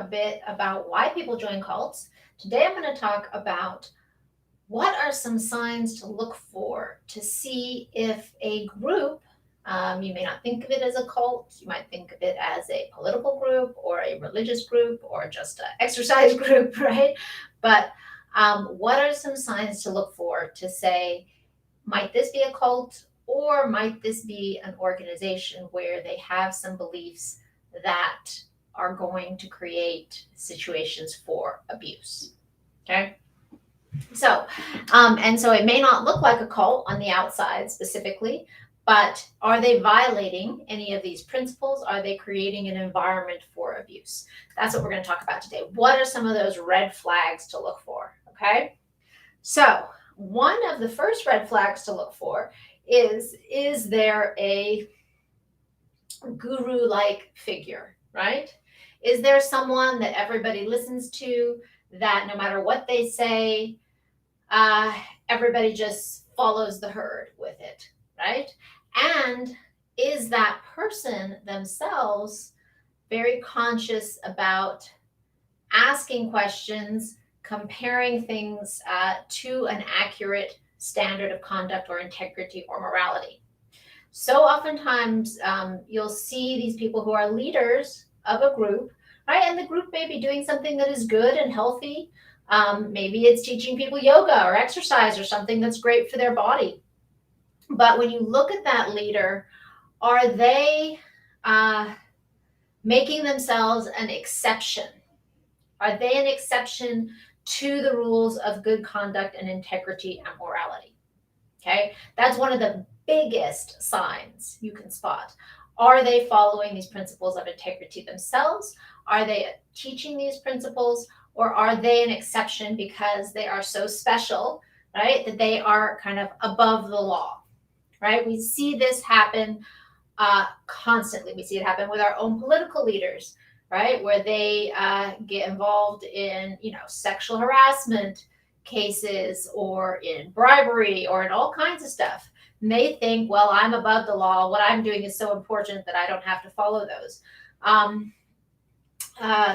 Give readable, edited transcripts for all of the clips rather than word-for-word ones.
a bit about why people join cults. Today I'm going to talk about what are some signs to look for to see if a group, you may not think of it as a cult, you might think of it as a political group or a religious group or just an exercise group, right? But what are some signs to look for to say, might this be a cult or might this be an organization where they have some beliefs that are going to create situations for abuse? Okay. So it may not look like a cult on the outside specifically, but are they violating any of these principles? Are they creating an environment for abuse? That's what we're going to talk about today. What are some of those red flags to look for? Okay. So, one of the first red flags to look for is there a guru like figure, right? Is there someone that everybody listens to, that no matter what they say, uh, everybody just follows the herd with it, right? And is that person themselves very conscious about asking questions, comparing things to an accurate standard of conduct or integrity or morality? So oftentimes you'll see these people who are leaders of a group, right? And the group may be doing something that is good and healthy. Maybe it's teaching people yoga or exercise or something that's great for their body. But when you look at that leader, are they making themselves an exception? Are they an exception to the rules of good conduct and integrity and morality? Okay, that's one of the biggest signs you can spot. Are they following these principles of integrity themselves? Are they teaching these principles? Or are they an exception because they are so special, right, that they are kind of above the law, right? We see this happen constantly. We see it happen with our own political leaders, right, where they get involved in, sexual harassment cases or in bribery or in all kinds of stuff. And they think, well, I'm above the law. What I'm doing is so important that I don't have to follow those.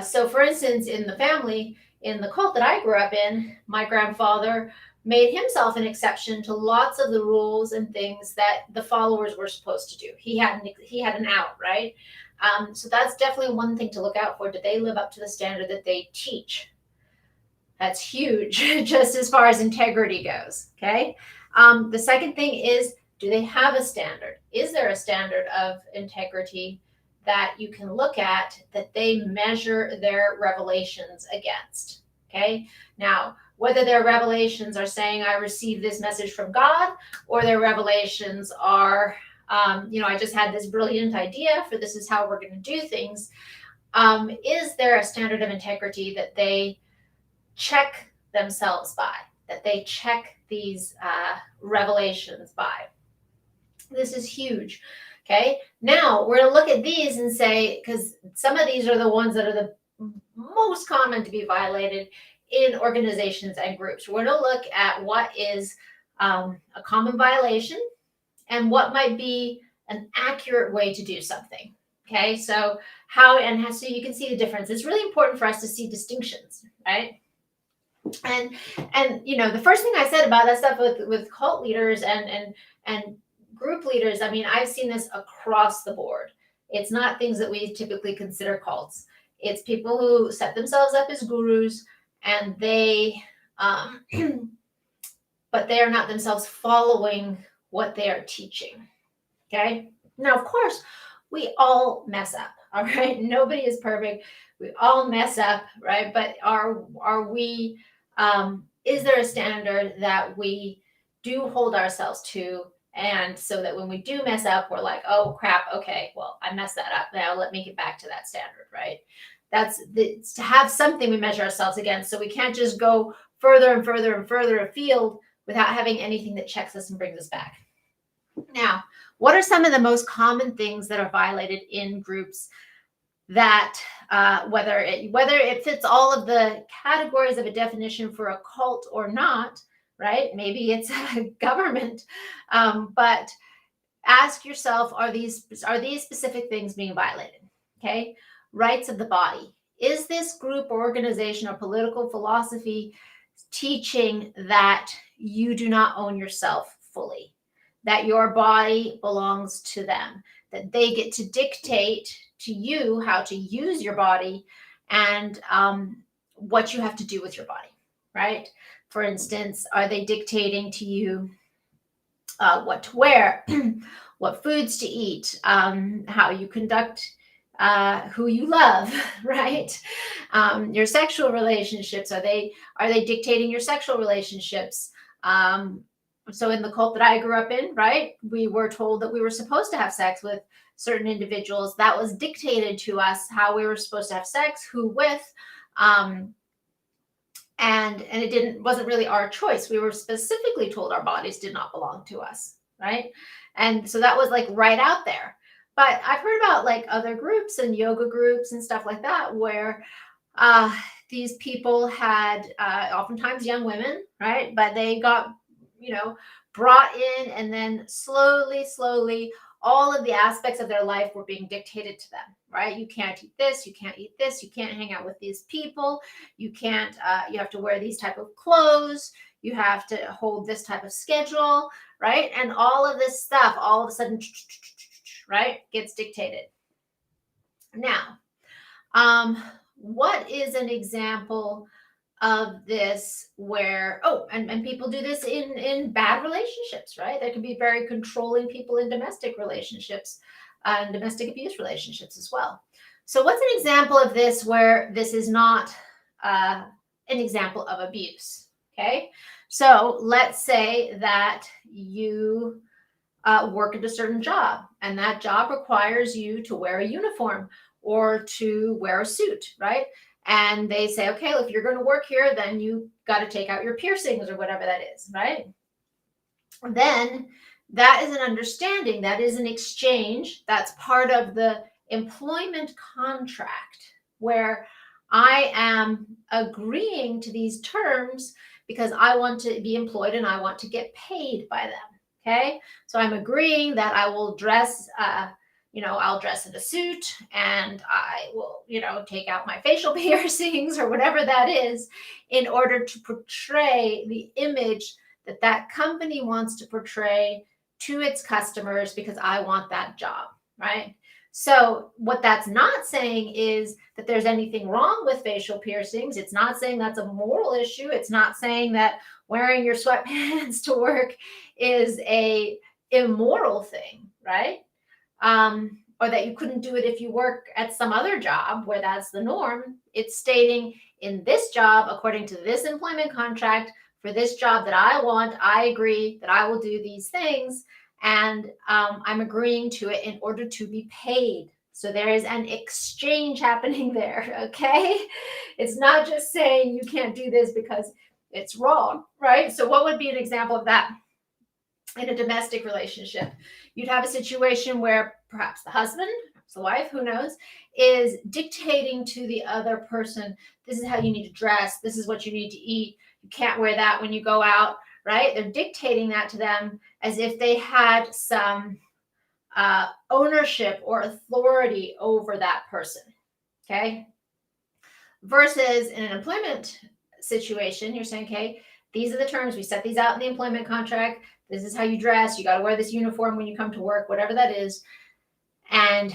So, for instance, in the family, in the cult that I grew up in, my grandfather made himself an exception to lots of the rules and things that the followers were supposed to do. He had an out, right? So that's definitely one thing to look out for. Do they live up to the standard that they teach? That's huge, just as far as integrity goes. Okay. The second thing is, do they have a standard? Is there a standard of integrity that you can look at that they measure their revelations against? Okay. Now, whether their revelations are saying, I received this message from God, or their revelations are, I just had this brilliant idea for this is how we're going to do things. Is there a standard of integrity that they check themselves by, that they check these revelations by? This is huge. Okay, now we're going to look at these and say, because some of these are the ones that are the most common to be violated in organizations and groups. We're going to look at what is a common violation and what might be an accurate way to do something. Okay, so so you can see the difference. It's really important for us to see distinctions, right? And the first thing I said about that stuff with cult leaders and group leaders, I mean, I've seen this across the board. It's not things that we typically consider cults. It's people who set themselves up as gurus, and they but they are not themselves following what they are teaching. Okay, now of course we all mess up. All right, nobody is perfect. We all mess up, right? But are we is there a standard that we do hold ourselves to, and so that when we do mess up, we're like, oh crap, okay, well, I messed that up, now let me get back to that standard, right? It's to have something we measure ourselves against, so we can't just go further and further and further afield without having anything that checks us and brings us back. Now, what are some of the most common things that are violated in groups that whether it fits all of the categories of a definition for a cult or not, right? Maybe it's a government, but ask yourself: are these specific things being violated? Okay, rights of the body. Is this group or organization or political philosophy teaching that you do not own yourself fully, that your body belongs to them, that they get to dictate to you how to use your body and what you have to do with your body, right? For instance, are they dictating to you what to wear, what foods to eat, how you conduct who you love, right? Your sexual relationships, are they dictating your sexual relationships? So in the cult that I grew up in, right, we were told that we were supposed to have sex with certain individuals. That was dictated to us how we were supposed to have sex, who with, um, and it wasn't really our choice. We were specifically told our bodies did not belong to us, right? And so that was like right out there. But I've heard about like other groups and yoga groups and stuff like that where these people had oftentimes young women, right? But they got, you know, brought in, and then slowly all of the aspects of their life were being dictated to them, right? You can't eat this, you can't eat this, you can't hang out with these people, you can't, you have to wear these type of clothes, you have to hold this type of schedule, right? And all of this stuff all of a sudden, right, gets dictated. Now, what is an example of this where, and people do this in bad relationships, right? There can be very controlling people in domestic relationships and domestic abuse relationships as well. So what's an example of this where this is not an example of abuse? Okay, so let's say that you work at a certain job, and that job requires you to wear a uniform or to wear a suit, right? And they say, okay, if you're going to work here, then you got to take out your piercings or whatever that is, right? Then that is an understanding, that is an exchange, that's part of the employment contract where I am agreeing to these terms because I want to be employed and I want to get paid by them. Okay, so I'm agreeing that I will dress, I'll dress in a suit and I will, take out my facial piercings or whatever that is in order to portray the image that that company wants to portray to its customers because I want that job, right? So what that's not saying is that there's anything wrong with facial piercings. It's not saying that's a moral issue. It's not saying that wearing your sweatpants to work is a immoral thing, right? Or that you couldn't do it if you work at some other job where that's the norm. It's stating in this job, according to this employment contract, for this job that I want, I agree that I will do these things, and I'm agreeing to it in order to be paid. So there is an exchange happening there, okay? It's not just saying you can't do this because it's wrong, right? So what would be an example of that in a domestic relationship? You'd have a situation where perhaps the husband, perhaps the wife, who knows, is dictating to the other person, this is how you need to dress, this is what you need to eat, you can't wear that when you go out, right? They're dictating that to them as if they had some ownership or authority over that person, okay? Versus in an employment situation, you're saying, okay, these are the terms, we set these out in the employment contract, this is how you dress, you got to wear this uniform when you come to work, whatever that is, and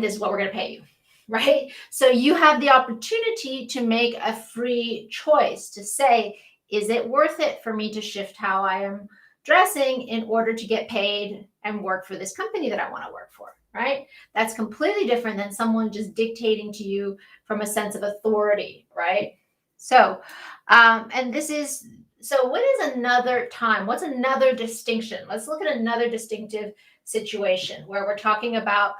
this is what we're going to pay you, right? So you have the opportunity to make a free choice to say, is it worth it for me to shift how I am dressing in order to get paid and work for this company that I want to work for, right? That's completely different than someone just dictating to you from a sense of authority, right? So, and this is, so what is another time? What's another distinction? Let's look at another distinctive situation where we're talking about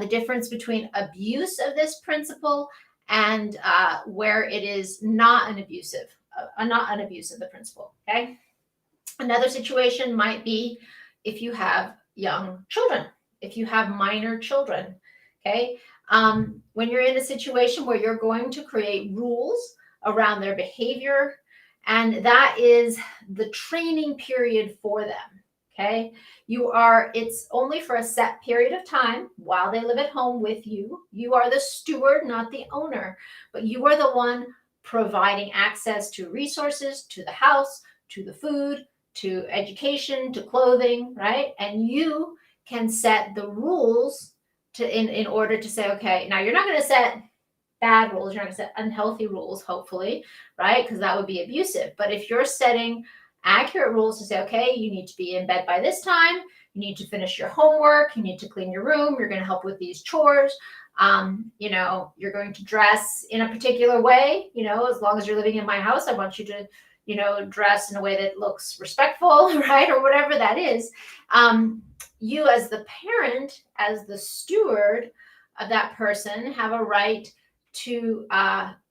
the difference between abuse of this principle and where it is not an abusive of the principle, okay? Another situation might be if you have young children, if you have minor children, okay? When you're in a situation where you're going to create rules around their behavior, and that is the training period for them, Okay. It's only for a set period of time while they live at home with you. You are the steward, not the owner, but you are the one providing access to resources, to the house, to the food, to education, to clothing, right? And you can set the rules in order to say, okay, now you're not going to set bad rules, you're not going to set unhealthy rules, hopefully, right? Because that would be abusive. But if you're setting accurate rules to say, okay, you need to be in bed by this time, you need to finish your homework, you need to clean your room, you're going to help with these chores, you're going to dress in a particular way, as long as you're living in my house, I want you to, dress in a way that looks respectful, right? Or whatever that is. You as the parent, as the steward of that person, have a right to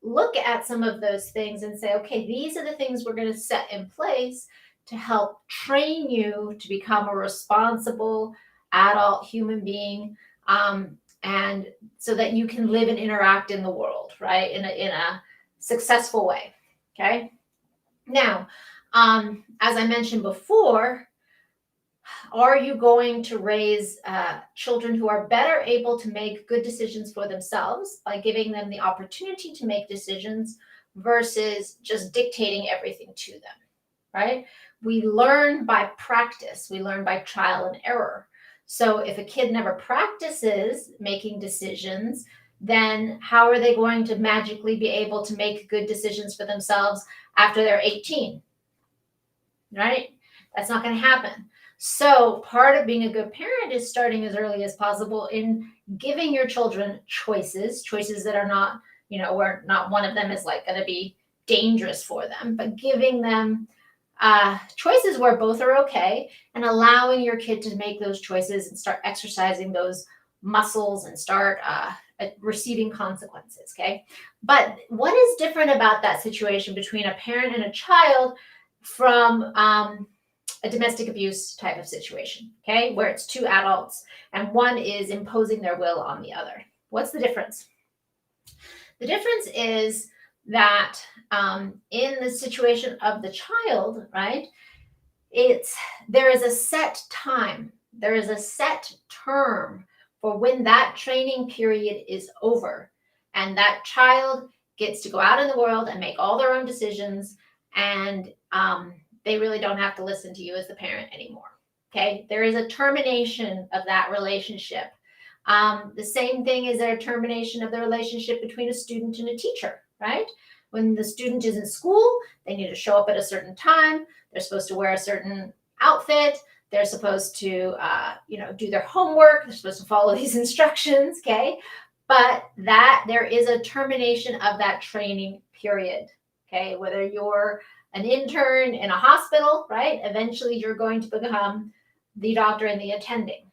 look at some of those things and say, okay, these are the things we're going to set in place to help train you to become a responsible adult human being, and so that you can live and interact in the world, right, in a successful way. Okay. Now, as I mentioned before, are you going to raise children who are better able to make good decisions for themselves by giving them the opportunity to make decisions versus just dictating everything to them, right? We learn by practice. We learn by trial and error. So if a kid never practices making decisions, then how are they going to magically be able to make good decisions for themselves after they're 18, right? That's not going to happen. So part of being a good parent is starting as early as possible in giving your children choices that are not, where not one of them is like going to be dangerous for them, but giving them choices where both are okay, and allowing your kid to make those choices and start exercising those muscles and start receiving consequences. Okay. But what is different about that situation between a parent and a child from a domestic abuse type of situation, okay, where it's two adults and one is imposing their will on the other? What's the difference? The difference is that in the situation of the child, right, there is a set time, there is a set term for when that training period is over, and that child gets to go out in the world and make all their own decisions, and they really don't have to listen to you as the parent anymore. Okay, there is a termination of that relationship. The same thing is a termination of the relationship between a student and a teacher, right? When the student is in school, they need to show up at a certain time. They're supposed to wear a certain outfit. They're supposed to, do their homework. They're supposed to follow these instructions, okay? But there is a termination of that training period, okay? Whether you're an intern in a hospital, right? Eventually you're going to become the doctor and the attending.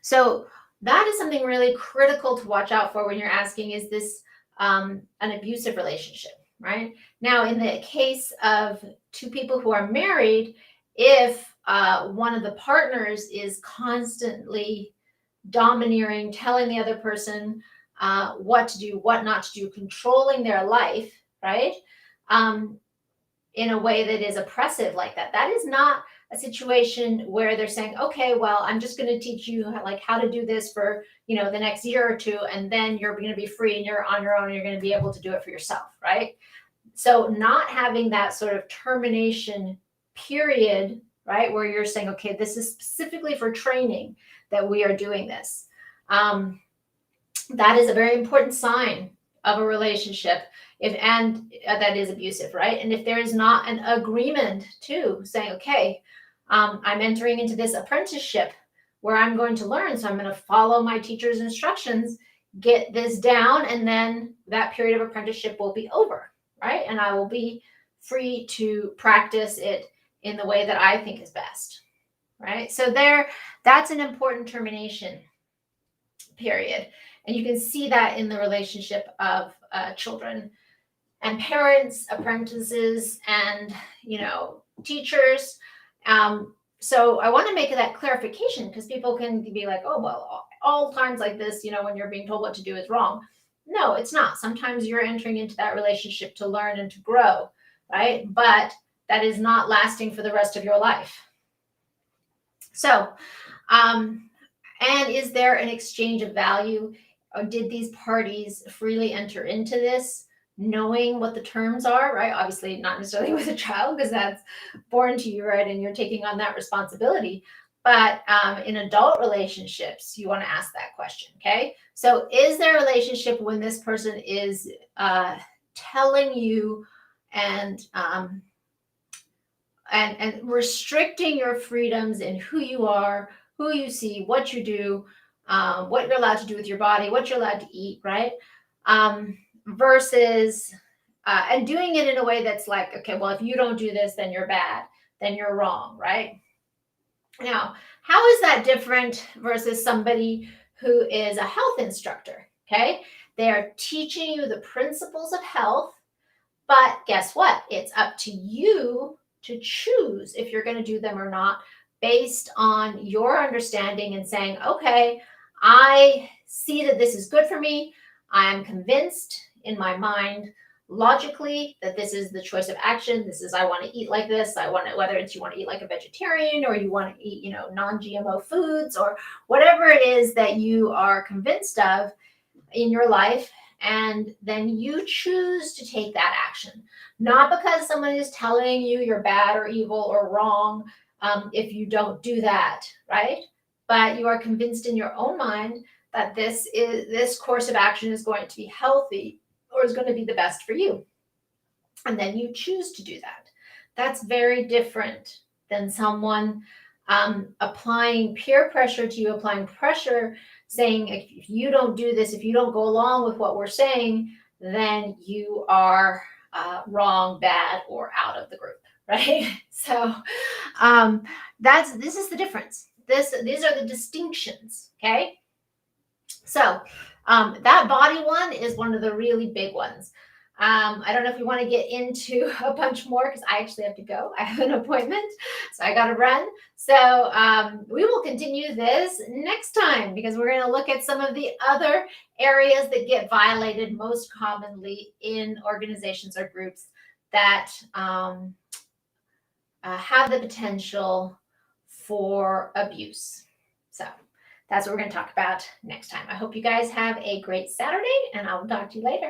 So that is something really critical to watch out for when you're asking, is this an abusive relationship, right? Now, in the case of two people who are married, if one of the partners is constantly domineering, telling the other person what to do, what not to do, controlling their life, right? In a way that is oppressive like that. That is not a situation where they're saying, okay, well, I'm just going to teach you how to do this for, the next year or two, and then you're going to be free and you're on your own and you're going to be able to do it for yourself, right? So not having that sort of termination period, right, where you're saying, okay, this is specifically for training that we are doing this. That is a very important sign of a relationship, that is abusive, right? And if there is not an agreement to saying, okay, I'm entering into this apprenticeship where I'm going to learn, so I'm going to follow my teacher's instructions, get this down, and then that period of apprenticeship will be over, right? And I will be free to practice it in the way that I think is best, right? So that's an important termination period. And you can see that in the relationship of children and parents, apprentices, and teachers. So I want to make that clarification, because people can be like, oh, well, all times like this, when you're being told what to do is wrong. No, it's not. Sometimes you're entering into that relationship to learn and to grow, right? But that is not lasting for the rest of your life, So, and is there an exchange of value? Or did these parties freely enter into this, knowing what the terms are, right? Obviously, not necessarily with a child because that's born to you, right? And you're taking on that responsibility. But in adult relationships, you want to ask that question, okay? So, is there a relationship when this person is telling you and and restricting your freedoms in who you are, who you see, what you do, what you're allowed to do with your body, what you're allowed to eat, right? Versus and doing it in a way that's like, okay, well, if you don't do this, then you're bad, then you're wrong, right? Now, how is that different versus somebody who is a health instructor? Okay, they are teaching you the principles of health, but guess what? It's up to you to choose if you're going to do them or not based on your understanding and saying, okay, I see that this is good for me. I am convinced in my mind logically that this is the choice of action. This is, I want to eat like this. I want to, whether it's you want to eat like a vegetarian or you want to eat, non-GMO foods or whatever it is that you are convinced of in your life, and then you choose to take that action, not because someone is telling you you're bad or evil or wrong if you don't do that, right? But you are convinced in your own mind that this course of action is going to be healthy or is going to be the best for you, and then you choose to do that. That's very different than someone applying peer pressure to you, applying pressure, saying, if you don't do this, if you don't go along with what we're saying, then you are wrong, bad, or out of the group, right? So this is the difference. These are the distinctions, okay? So that body one is one of the really big ones. I don't know if we want to get into a bunch more because I actually have to go. I have an appointment, so I got to run. So we will continue this next time because we're going to look at some of the other areas that get violated most commonly in organizations or groups that have the potential for abuse. So that's what we're going to talk about next time. I hope you guys have a great Saturday, and I'll talk to you later.